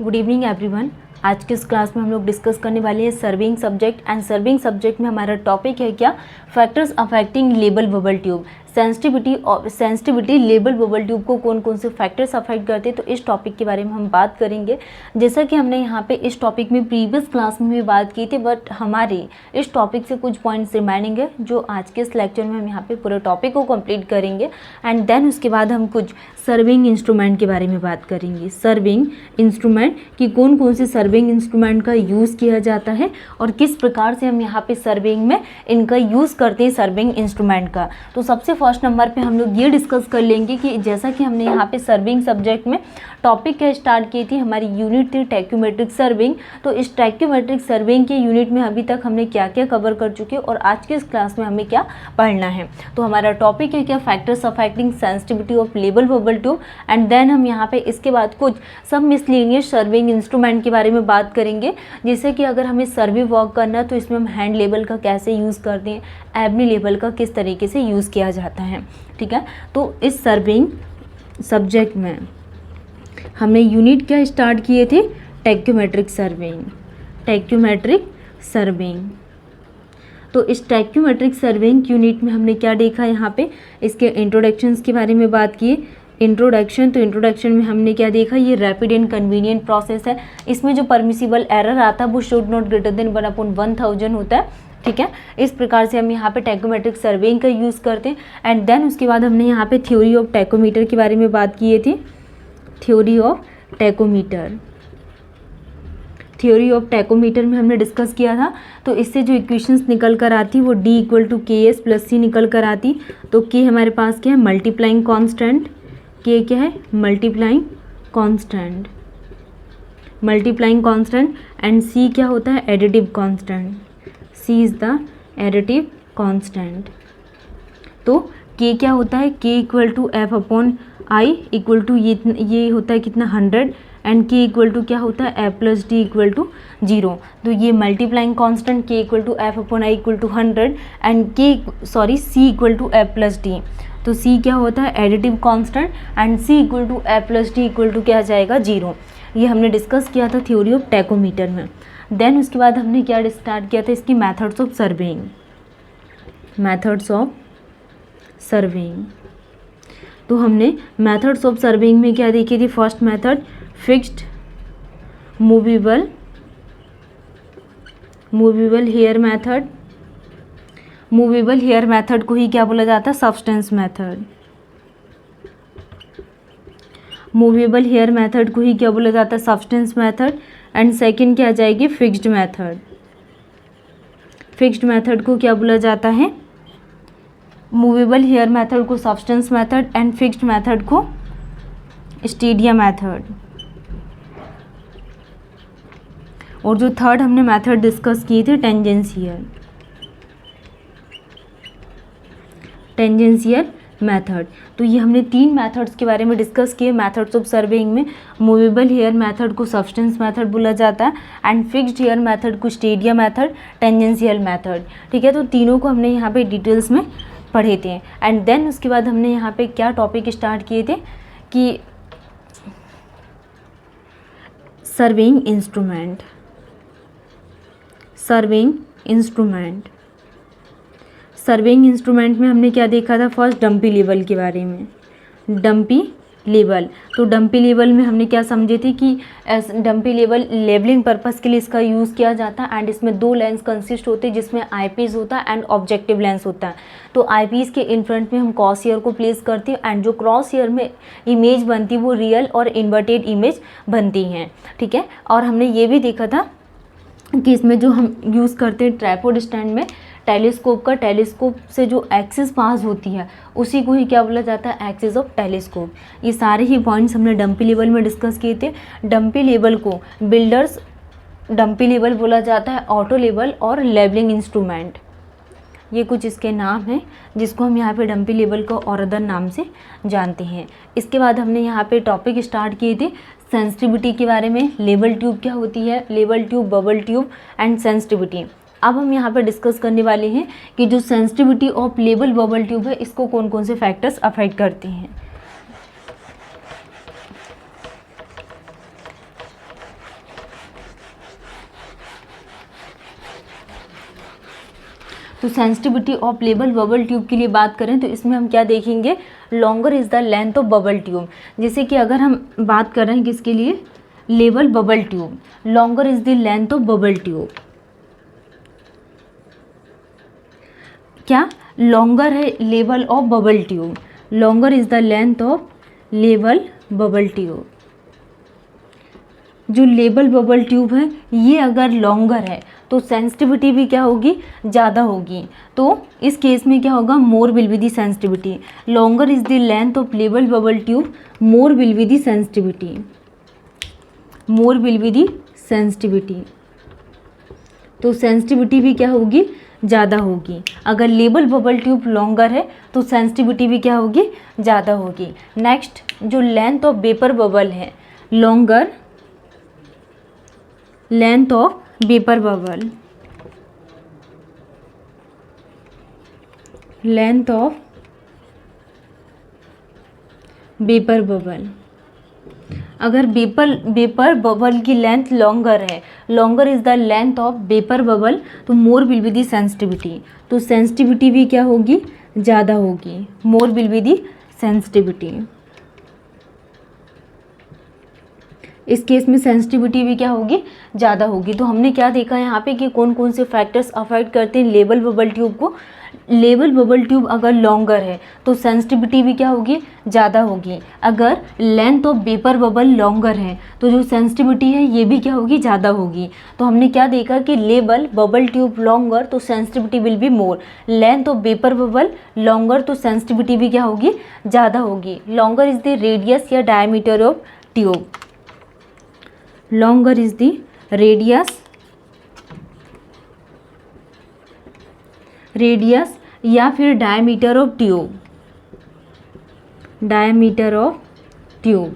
Good evening everyone. आज के इस क्लास में हम लोग डिस्कस करने वाले हैं serving subject and serving subject में हमारा टॉपिक है क्या, factors affecting label bubble tube. Sensitivity label bubble tube को कौन कौन से फैक्टर्स अफेक्ट करते हैं, तो इस टॉपिक के बारे में हम बात करेंगे। जैसा कि हमने यहाँ पे इस टॉपिक में प्रीवियस क्लास में भी बात की थी, बट हमारे इस टॉपिक से कुछ पॉइंट्स रिमाइनिंग है जो आज के इस लेक्चर में हम यहाँ पे पूरे टॉपिक को कंप्लीट करेंगे। एंड देन उसके बाद हम कुछ सर्विंग इंस्ट्रूमेंट के बारे में बात करेंगे। सर्विंग इंस्ट्रूमेंट कि कौन कौन से सर्विंग इंस्ट्रूमेंट का यूज़ किया जाता है और किस प्रकार से हम यहाँ पे सर्विंग में इनका यूज़ करते हैं सर्विंग इंस्ट्रूमेंट का। तो सबसे फर्स्ट नंबर पे हम लोग ये डिस्कस कर लेंगे कि जैसा कि हमने यहाँ पे सर्विंग सब्जेक्ट में टॉपिक क्या स्टार्ट की थी, हमारी यूनिट थी टैक्योमेट्रिक सर्विंग। तो इस टैक्योमेट्रिक सर्विंग के यूनिट में अभी तक हमने क्या क्या कवर कर चुके और आज के इस क्लास में हमें क्या पढ़ना है। तो हमारा टॉपिक है क्या, फैक्टर्स अफेक्टिंग सेंसिटिविटी ऑफ लेबल बबल ट्यूब। एंड देन हम यहाँ पे इसके बाद कुछ सब मिसलेनियस सर्विंग इंस्ट्रूमेंट के बारे में बात करेंगे। जैसे कि अगर हमें सर्वे वर्क करना है तो इसमें हम हैंड लेबल का कैसे यूज़ करते हैं, एबनी लेबल का किस तरीके से यूज़ किया जाता है। ठीक है, तो इस सर्विंग सब्जेक्ट में हमने यूनिट क्या स्टार्ट किए थे, टैक्योमेट्रिक सर्विंग। टैक्योमेट्रिक सर्विंग, तो इस टैक्योमेट्रिक सर्विंग यूनिट में हमने क्या देखा, यहाँ पे इसके इंट्रोडक्शंस के बारे में बात की। इंट्रोडक्शन, तो इंट्रोडक्शन में हमने क्या देखा, ये रैपिड एंड कन्वीनियंट प्रोसेस है। इसमें जो परमिसिबल एरर आता है वो शुड नॉट ग्रेटर देन 1/1000 होता है। ठीक है, इस प्रकार से हम यहाँ पे टैक्योमेट्रिक सर्विंग का यूज़ करते हैं। एंड देन उसके बाद हमने यहाँ पे थ्योरी ऑफ टैकोमीटर के बारे में बात की थी। Theory of tachometer, theory of tacheometer में हमने डिस्कस किया था। तो इससे जो इक्वेशंस निकल कर आती वो D = KS + C निकल कर आती। तो K हमारे पास क्या है, मल्टीप्लाइंग कांस्टेंट। K क्या है, multiplying constant, multiplying constant. And C क्या होता है, additive constant. C is the additive constant. तो K क्या होता है, K = F/I = ये होता है कितना, 100। एंड K = क्या होता है, F + D = 0। तो ये multiplying constant K = F/I = 100 and C = F + D। तो C क्या होता है, additive constant. And C = F + D = क्या आ जाएगा, 0। ये हमने डिस्कस किया था थ्योरी ऑफ टैकोमीटर में। देन उसके बाद हमने क्या स्टार्ट किया था, इसकी methods of surveying. Methods of surveying, तो हमने मेथड्स ऑफ सर्विंग में क्या देखी थी, first method fixed movable hair method. Movable hair method को ही क्या बोला जाता है, subtense method. Movable hair method को ही क्या बोला जाता है, सब्सटेंस मेथड। एंड सेकंड क्या आ जाएगी, फिक्स्ड मेथड। फिक्स्ड मेथड को क्या बोला जाता है, मूवेबल हेयर मेथड को substance method and fixed method को स्टेडिया मेथड। और जो थर्ड हमने मेथड डिस्कस किए थे, टेंजेंशियल मेथड। तो ये हमने 3 मेथड्स के बारे में डिस्कस किए मेथड्स ऑफ सर्विंग में। मूवेबल हेयर मेथड को सब्सटेंस मेथड बोला जाता है एंड फिक्स्ड हेयर मेथड को स्टेडिया मेथड, टेंजेंशियल मेथड। ठीक है, तो तीनों को हमने यहाँ पे डिटेल्स में पढ़े थे। एंड देन उसके बाद हमने यहाँ पे क्या टॉपिक स्टार्ट किए थे कि serving instrument. Serving instrument, serving instrument में हमने क्या देखा था, फर्स्ट डंपी लेवल के बारे में। डंपी लेवल, तो डंपी लेवल में हमने क्या समझे थे कि डंपी लेवल लेबलिंग पर्पस के लिए इसका यूज़ किया जाता है। एंड इसमें 2 लेंस कंसिस्ट होते हैं, जिसमें आईपीस होता है एंड ऑब्जेक्टिव लेंस होता है। तो आईपीस के इन फ्रंट में हम क्रॉस हेयर को प्लेस करते हैं एंड जो क्रॉस हेयर में इमेज बनती है वो रियल और इन्वर्टेड इमेज बनती हैं। ठीक है, और हमने ये भी देखा था कि इसमें जो हम यूज़ करते हैं ट्राइपॉड स्टैंड में टेलीस्कोप का, टेलीस्कोप से जो एक्सिस पास होती है उसी को ही क्या बोला जाता है, एक्सिस ऑफ टेलीस्कोप। ये सारे ही पॉइंट्स हमने डंपी लेवल में डिस्कस किए थे। डंपी लेवल को बिल्डर्स डंपी लेवल बोला जाता है, ऑटो लेवल और लेबलिंग इंस्ट्रूमेंट, ये कुछ इसके नाम हैं जिसको हम यहाँ पे डंपी लेवल को और अदर नाम से जानते हैं। इसके बाद हमने यहाँ पे टॉपिक स्टार्ट किए थे सेंसिटिविटी के बारे में। लेवल ट्यूब क्या होती है, level tube, bubble tube and sensitivity. अब हम यहाँ पर डिस्कस करने वाले हैं कि जो सेंसिटिविटी ऑफ लेबल बबल ट्यूब है इसको कौन कौन से फैक्टर्स अफेक्ट करते हैं। तो सेंसिटिविटी ऑफ लेबल बबल ट्यूब के लिए बात करें तो इसमें हम क्या देखेंगे, longer is the length of bubble tube. जैसे कि अगर हम बात कर रहे हैं किसके लिए, label bubble tube, longer is the length of bubble tube. क्या लॉन्गर है level of bubble tube, longer is the length of level bubble tube. जो लेबल बबल ट्यूब है ये अगर लॉन्गर है तो सेंसिटिविटी भी क्या होगी, ज़्यादा होगी। तो इस केस में क्या होगा, मोर will be the sensitivity. Longer is the length of लेबल bubble tube, more will be the sensitivity, more will be the sensitivity. तो सेंसिटिविटी भी क्या होगी, ज़्यादा होगी। अगर लेबल बबल ट्यूब लॉन्गर है तो सेंसिटिविटी भी क्या होगी, ज़्यादा होगी। नेक्स्ट जो लेंथ ऑफ वेपर बबल है, longer length of vapour bubble, length of vapour bubble. अगर वेपर बबल की लेंथ लॉन्गर है, longer is the length of vapour bubble, तो more will be the sensitivity. तो सेंसिटिविटी भी क्या होगी, ज़्यादा होगी, more will be the sensitivity. इस केस में सेंसिटिविटी भी क्या होगी, ज़्यादा होगी। तो हमने क्या देखा यहाँ पे कि कौन कौन से फैक्टर्स अफेक्ट करते हैं लेबल बबल ट्यूब को। लेबल बबल ट्यूब अगर लॉन्गर है तो सेंसिटिविटी भी क्या होगी, ज़्यादा होगी। अगर length of vapour bubble longer है तो जो सेंसिटिविटी है ये भी क्या होगी, ज़्यादा होगी। तो हमने क्या देखा कि लेबल बबल ट्यूब लॉन्गर तो sensitivity will be more, length of vapour bubble longer तो सेंसिटिविटी भी क्या होगी, ज़्यादा होगी। लॉन्गर इज़ द रेडियस या diameter of tube, longer is the radius या फिर diameter of tube, diameter of tube,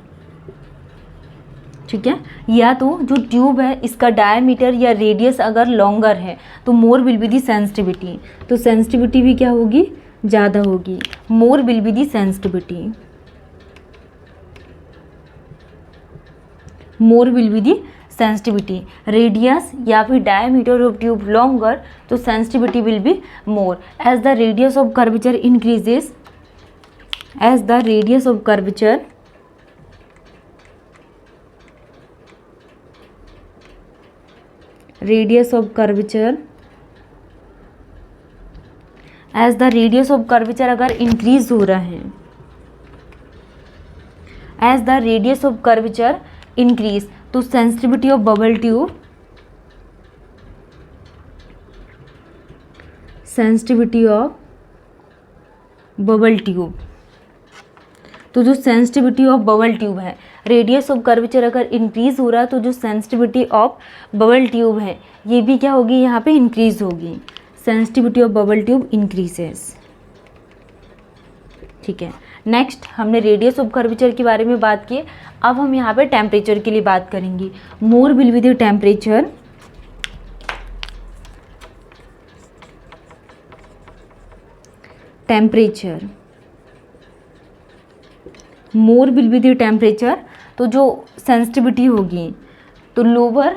ठीक है। या तो जो ट्यूब है इसका डायमीटर या रेडियस अगर लॉन्गर है तो more will be the sensitivity. तो सेंसिटिविटी भी क्या होगी, ज़्यादा होगी, more will be the sensitivity, more will be the sensitivity. Radius या फिर डायमीटर ऑफ ट्यूब लॉन्गर तो sensitivity will be more. As the radius of curvature increases, as the radius of curvature radius of curvature, as the radius of curvature अगर increase हो रहा है, as the radius of curvature increase तो sensitivity of bubble tube, sensitivity of bubble tube. तो जो sensitivity of bubble tube है, radius of curvature अगर increase हो रहा है तो जो सेंसिटिविटी ऑफ बबल ट्यूब है ये भी क्या होगी, यहाँ पे इंक्रीज होगी। Sensitivity of bubble tube increases, ठीक है। नेक्स्ट हमने रेडियस ऑफ कर्वेचर के बारे में बात की। अब हम यहाँ पे टेम्परेचर के लिए बात करेंगे। मोर will be the temperature, temperature, more will be the temperature. तो जो सेंसिटिविटी होगी तो lower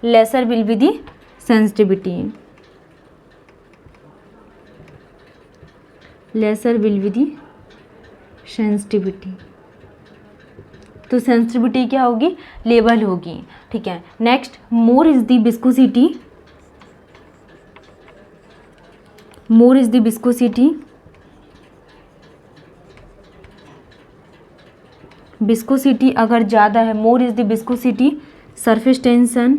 laser will be the sensitivity, laser will be the sensitivity. तो सेंसिटिविटी क्या होगी, लेवल होगी, ठीक है। Next more is the viscosity, more is the viscosity, viscosity अगर ज़्यादा है, more is the viscosity, surface tension,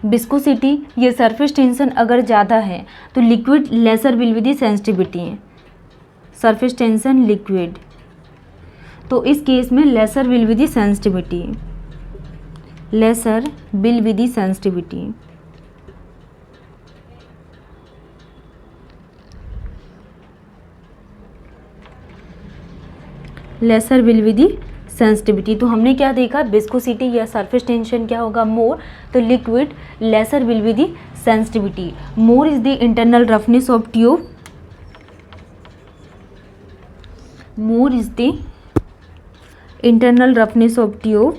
viscosity ये सरफेस टेंशन अगर ज़्यादा है तो liquid laser will be the sensitivity, surface tension liquid. तो इस केस में laser will be the sensitivity, laser will be the sensitivity. Laser will be the sensitivity. तो हमने क्या देखा, विस्कोसिटी या सरफेस टेंशन क्या होगा, मोर, तो liquid laser will be the sensitivity. More is the internal roughness of tube, more is the internal roughness of tube,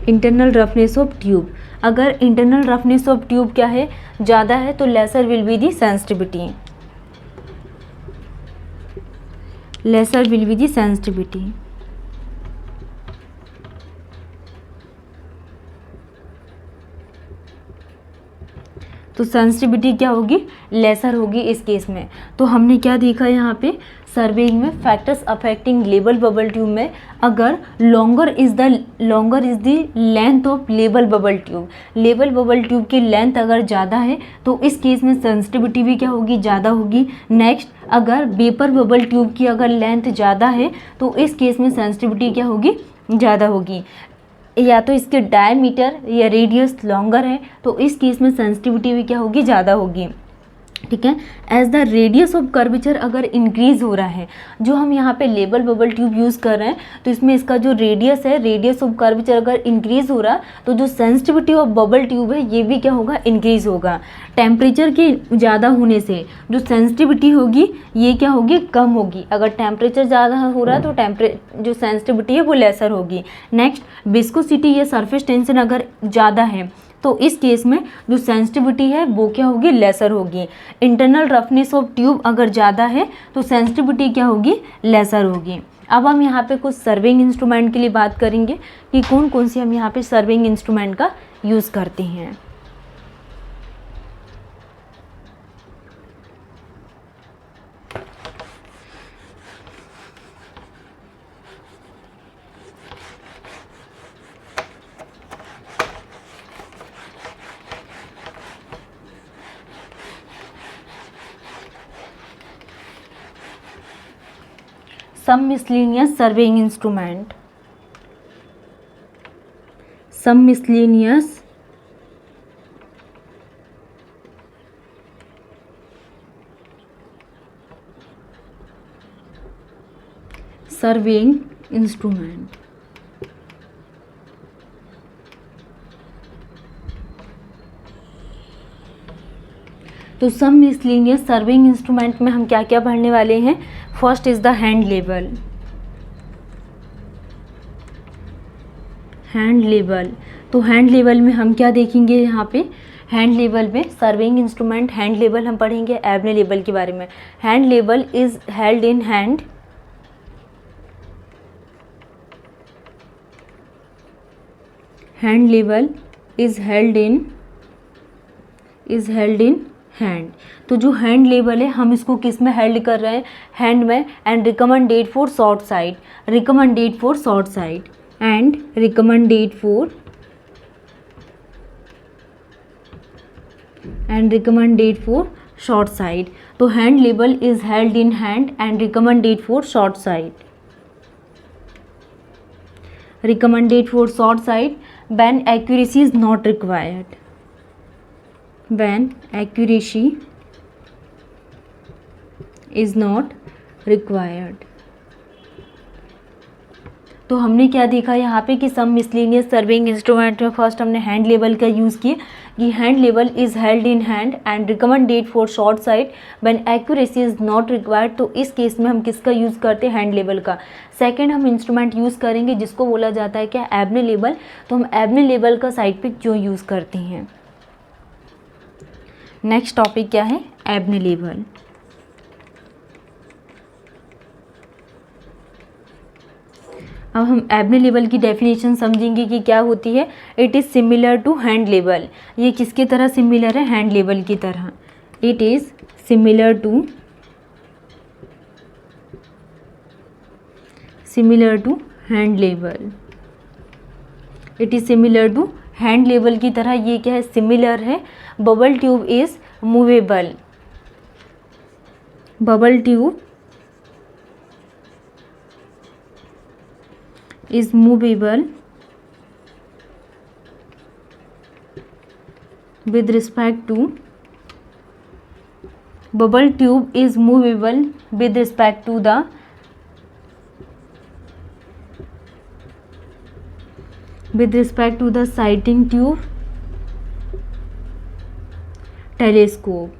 internal roughness of tube. अगर internal roughness of tube क्या है, ज़्यादा है, तो laser will be the sensitivity, laser will be the sensitivity. तो sensitivity क्या होगी, laser होगी इस केस में। तो हमने क्या देखा यहाँ पे सर्वेइंग में, factors affecting label bubble tube में, अगर longer is the length of लेबल bubble tube, label bubble tube की लेंथ अगर ज़्यादा है तो इस केस में सेंसिटिविटी भी क्या होगी, ज़्यादा होगी। नेक्स्ट, अगर वेपर बबल ट्यूब की अगर लेंथ ज़्यादा है तो इस केस में सेंसिटिविटी क्या होगी, ज़्यादा होगी। या तो इसके डायमीटर या रेडियस लॉन्गर है तो इस केस में सेंसिटिविटी भी क्या होगी, ज़्यादा होगी। ठीक है। As the radius of curvature अगर इंक्रीज हो रहा है, जो हम यहाँ पे लेबल बबल ट्यूब यूज़ कर रहे हैं तो इसमें इसका जो रेडियस है, रेडियस ऑफ कर्वेचर अगर इंक्रीज हो रहा तो जो सेंसिटिविटी ऑफ बबल ट्यूब है ये भी क्या होगा, इंक्रीज होगा। टेम्परेचर के ज़्यादा होने से जो सेंसिटिविटी होगी ये क्या होगी, कम होगी। अगर टेम्परेचर ज़्यादा हो रहा है तो जो सेंसिटिविटी है वो लेसर होगी। नेक्स्ट, विस्कोसिटी या सरफेस टेंशन अगर ज़्यादा है तो इस केस में जो सेंसिटिविटी है वो क्या होगी, लेसर होगी। इंटरनल रफनेस ऑफ ट्यूब अगर ज़्यादा है तो सेंसिटिविटी क्या होगी, लेसर होगी। अब हम यहाँ पे कुछ सर्विंग इंस्ट्रूमेंट के लिए बात करेंगे कि कौन कौन से हम यहाँ पे सर्विंग इंस्ट्रूमेंट का यूज़ करते हैं। Some miscellaneous surveying instrument, some miscellaneous surveying instrument। तो सम मिसलिनियस सर्विंग इंस्ट्रूमेंट में हम क्या क्या पढ़ने वाले हैं। First is the hand level, hand level. तो हैंड लेवल में हम क्या देखेंगे, यहाँ पे हैंड लेवल में सर्विंग इंस्ट्रूमेंट हैंड लेवल हम पढ़ेंगे। एबने लेवल के बारे में, hand level is held in hand, hand level is held in hand. तो जो हैंड लेवल है हम इसको किस में हेल्ड कर रहे हैं, हैंड में। And recommended for short side, recommended for short side, and recommended for short side. तो hand level is held in hand and recommended for short side, recommended for short sight when accuracy is not required, when accuracy is not required। तो हमने क्या देखा यहाँ पे कि सम miscellaneous serving instrument में first हमने हैंड लेवल का यूज़ किया कि hand level is held in hand and recommended for short site when accuracy is not required. तो इस केस में हम किसका यूज़ करते हैं, हैंड लेवल का। सेकंड हम इंस्ट्रूमेंट यूज़ करेंगे जिसको बोला जाता है क्या, एबने लेवल। तो हम एबने लेवल का साइड पिक जो यूज़ करते हैं। नेक्स्ट टॉपिक क्या है, एबने लेवल। अब हम एबने लेवल की डेफिनेशन समझेंगे कि क्या होती है। It is similar to hand level. ये किसकी तरह सिमिलर है, हैंड लेवल की तरह। It is similar to hand level. It is similar to hand level की तरह। ये क्या है, सिमिलर है। Bubble tube is movable, bubble tube is movable with respect to, bubble tube is movable with respect to the sighting tube, telescope।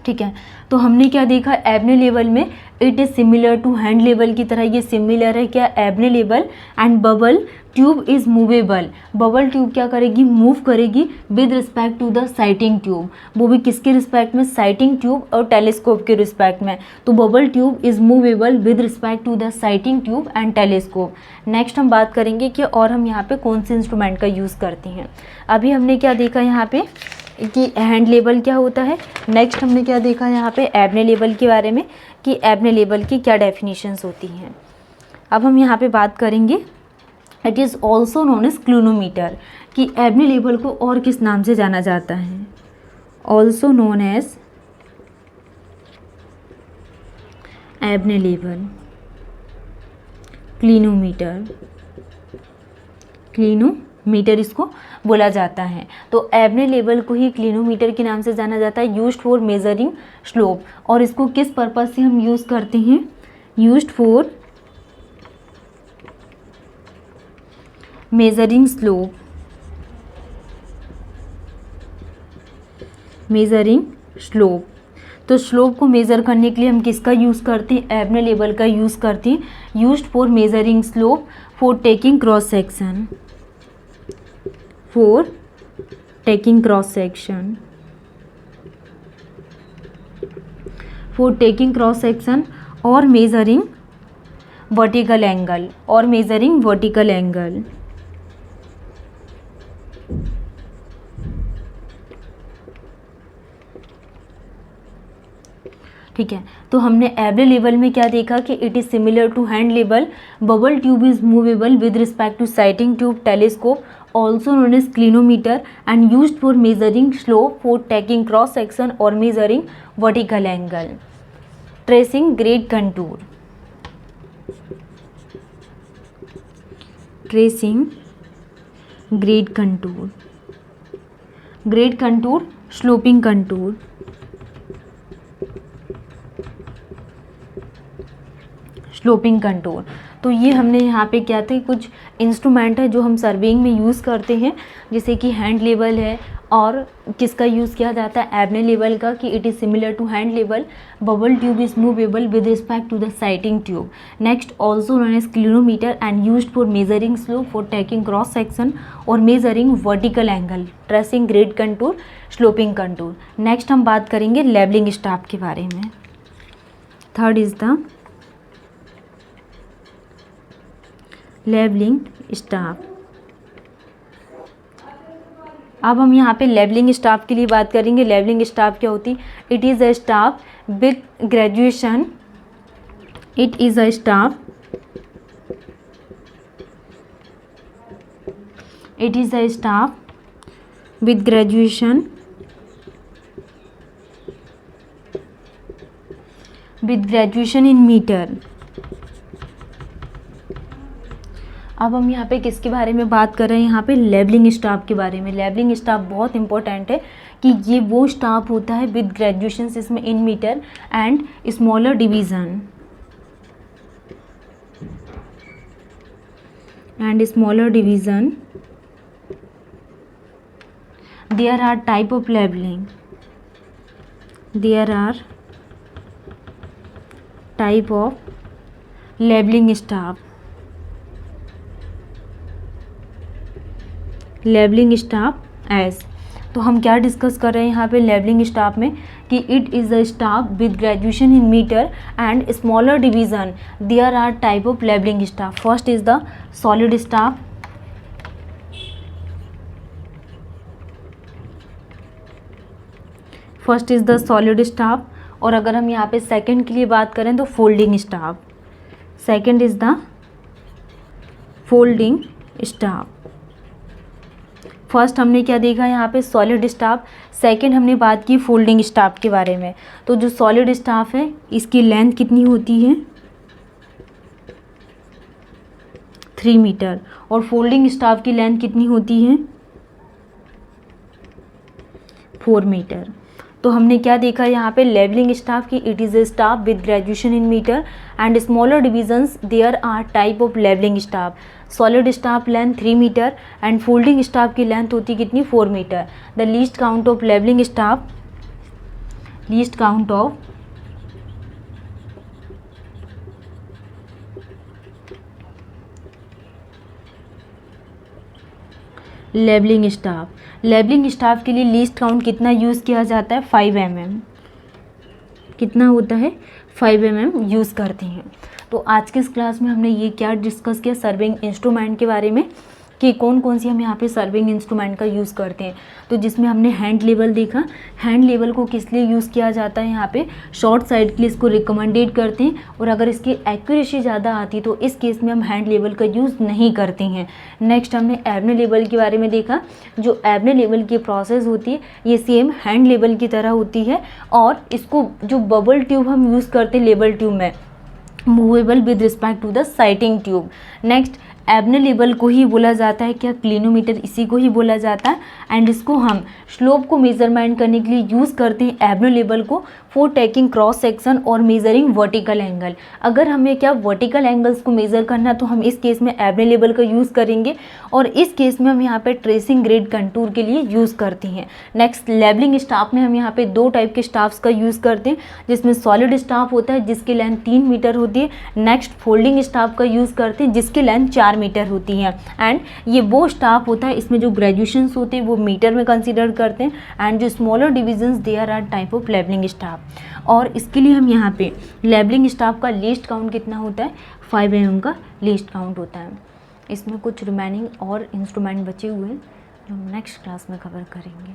ठीक है। तो हमने क्या देखा, एबने लेवल में it is similar to hand level की तरह ये सिमिलर है क्या, Abney level. And bubble tube is movable, bubble tube क्या करेगी, मूव करेगी with respect to the sighting tube, वो भी किसके रिस्पेक्ट में, साइटिंग ट्यूब और टेलीस्कोप के रिस्पेक्ट में। तो bubble tube is movable with respect to the sighting tube and telescope. Next हम बात करेंगे कि और हम यहाँ पे कौन से इंस्ट्रूमेंट का यूज़ करते हैं। अभी हमने क्या देखा यहाँ पे कि हैंड लेवल क्या होता है। नेक्स्ट हमने क्या देखा यहाँ पे, एब्ने लेवल के बारे में कि एब्ने लेवल की क्या डेफिनेशंस होती हैं। अब हम यहाँ पे बात करेंगे it is also known as clinometer, कि एब्ने लेवल को और किस नाम से जाना जाता है, also known as Abney level, clinometer, clinometer इसको बोला जाता है। तो एब्ने लेवल को ही क्लिनोमीटर के नाम से जाना जाता है, यूज्ड फॉर मेजरिंग स्लोप। और इसको किस पर्पस से हम यूज़ करते हैं, used for measuring slope, measuring slope. तो स्लोप को मेज़र करने के लिए हम किसका यूज़ करते हैं, एब्ने लेवल का यूज़ करते हैं, used for measuring slope, for taking cross section, for taking cross section, for taking cross section or measuring vertical angle, or measuring vertical angle। ठीक है, तो हमने एब्ने लेवल में क्या देखा कि it is similar to hand level, bubble tube is movable with respect to sighting tube, telescope, also known as clinometer, and used for measuring slope, for taking cross section or measuring vertical angle। Tracing grade contour, tracing grade contour, grade contour, sloping contour, sloping contour. तो ये हमने यहाँ पे क्या थे, कुछ instrument है जो हम सर्वेइंग में यूज़ करते हैं, जैसे कि हैंड लेवल है, और किसका यूज़ किया जाता है, एब्ने लेवल का, कि it is similar to hand level, bubble tube is movable with respect to the sighting tube. Next also known as clinometer and used for measuring slope, for taking cross section और measuring vertical angle, tracing grade contour, sloping contour. Next हम बात करेंगे levelling staff के बारे में। Third is the levelling staff. अब हम यहाँ पे लेवलिंग स्टाफ के लिए बात करेंगे। लेवलिंग स्टाफ क्या होती है, it is a staff with graduation, it is a staff, it is a staff with graduation, with graduation in meter. अब हम यहाँ पे किसके बारे में बात कर रहे हैं, यहाँ पे लेवलिंग स्टाफ के बारे में। लेवलिंग स्टाफ बहुत इंपॉर्टेंट है कि ये वो स्टाफ होता है विद ग्रेजुएशन इसमें in metre and smaller division, and smaller division. There are type of levelling, there are type of levelling staff, levelling staff as. तो हम क्या डिस्कस कर रहे हैं यहाँ पे लेवलिंग स्टाफ में, कि it is a staff with graduation in metre and smaller division. There are type of levelling staff. First is the solid staff, first is the solid staff. और अगर हम यहाँ पे सेकंड के लिए बात करें तो folding staff, second is the folding staff. First हमने क्या देखा यहाँ पे, सॉलिड स्टाफ। सेकंड हमने बात की फोल्डिंग स्टाफ के बारे में। तो जो सॉलिड स्टाफ है इसकी लेंथ कितनी होती है, 3 मीटर, और फोल्डिंग स्टाफ की लेंथ कितनी होती है, 4 मीटर। तो हमने क्या देखा यहाँ पे, लेवलिंग स्टाफ की it is a staff with graduation in metre and smaller divisions. There are type of levelling staff. Solid staff length 3 meter and folding staff की लेंथ होती कितनी, 4 meter. The least count of levelling staff, least count of levelling staff. Levelling staff के लिए least count कितना use किया जाता है? 5 mm। कितना होता है? 5 mm यूज़ करते हैं। तो आज के इस क्लास में हमने ये क्या डिस्कस किया? सर्विंग इंस्ट्रूमेंट के बारे में, कि कौन कौन सी हम यहाँ पे सर्विंग इंस्ट्रूमेंट का यूज़ करते हैं। तो जिसमें हमने हैंड लेवल देखा। हैंड लेवल को किस लिए यूज़ किया जाता है? यहाँ पे शॉर्ट साइड के लिए इसको रिकमेंडेड करते हैं, और अगर इसकी एक्यूरेसी ज़्यादा आती तो इस केस में हम हैंड लेवल का यूज़ नहीं करते हैं। नेक्स्ट हमने एबने लेवल के बारे में देखा। जो एबने लेवल की प्रोसेस होती है ये सेम हैंड लेवल की तरह होती है, और इसको जो बबल ट्यूब हम यूज़ करते हैं लेवल ट्यूब में, movable with respect to the sighting tube. Next Abney level को ही बोला जाता है क्या? क्लिनोमीटर, इसी को ही बोला जाता है। एंड इसको हम स्लोप को मेजरमेंट करने के लिए यूज़ करते हैं एबने लेवल को, फॉर टेकिंग क्रॉस सेक्शन और मेजरिंग वर्टिकल एंगल। अगर हमें क्या वर्टिकल एंगल्स को मेज़र करना तो हम इस केस में एबने लेवल का यूज़ करेंगे, और इस केस में हम यहाँ पे ट्रेसिंग ग्रेड कंटूर के लिए यूज़ करते हैं। नेक्स्ट लेबलिंग स्टाफ में हम यहाँ पे 2 टाइप के स्टाफ्स का यूज़ करते हैं, जिसमें सॉलिड स्टाफ होता है जिसकी लेंथ 3 मीटर होती है। नेक्स्ट फोल्डिंग स्टाफ का यूज़ करते हैं जिसकी लेंथ 4 मीटर होती है। एंड ये वो स्टाफ होता है, इसमें जो ग्रेजुएशंस होते हैं वो मीटर में कंसीडर करते हैं, एंड जो smaller divisions there are type of levelling staff. और इसके लिए हम यहाँ पे लेबलिंग स्टाफ का लीस्ट काउंट कितना होता है? 5 mm का लीस्ट काउंट होता है। इसमें कुछ रिमेनिंग और इंस्ट्रूमेंट बचे हुए हैं जो हम नेक्स्ट क्लास में कवर करेंगे।